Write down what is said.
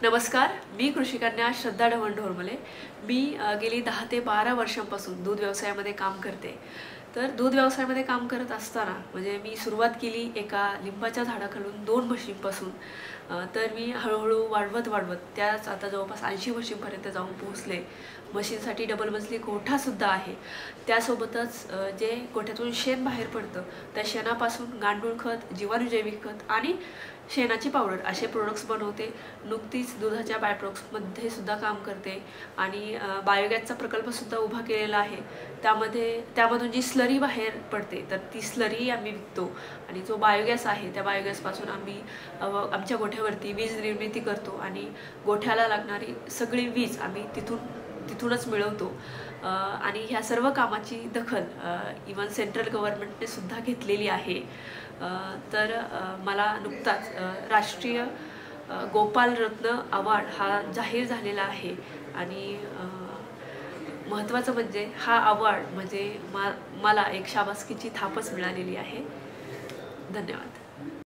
नमस्कार, मी कृषिकन्या श्रद्धा ढवण-ढोरमले। मी गेली 10 ते 12 वर्षांपासून दूध व्यवसायामध्ये काम करते। तर दूध व्यवसायामध्ये काम करत असताना म्हणजे मी सुरुवात केली एका लिंबाच्या झाडाखालून 2 म्हशींपासून। तर मी हळूहळू वाढवत त्याच आता जवळपास 80 म्हशींपर्यंत जाऊन पोहोचले। म्हशींसाठी डबल मजली गोठासुद्धा आहे। त्यासोबतच जे गोठ्यातून शेण बाहेर पडतं त्या शेणापासून गांडूळ खत, जीवाणूजैविक खत आणि शेणाची पावडर असे प्रोडक्ट्स बनवते। नुकतीच दुधाच्या बाय प्रोडक्ट्समध्ये सुद्धा काम करते आणि बायोगॅसचा प्रकल्पसुद्धा उभा केलेला आहे। त्यामधून जी स्लरी बाहेर पडते तर ती स्लरी आम्ही विकतो आणि जो बायोगॅस आहे त्या बायोगॅसपासून आम्ही आमच्या गोठ्यावरती वीज निर्मिती करतो आणि गोठ्याला लागणारी सगळी वीज आम्ही तिथूनच मिळवतो। आणि ह्या सर्व कामाची दखल इवन सेंट्रल गव्हर्नमेंटने सुद्धा घेतलेली आहे। तर मला नुकताच राष्ट्रीय गोपाल रत्न अवॉर्ड हा जाहीर झालेला आहे आणि महत्त्वाचं म्हणजे हा अवॉर्ड म्हणजे मला एक शाबासकीची थापच मिळालेली आहे। धन्यवाद।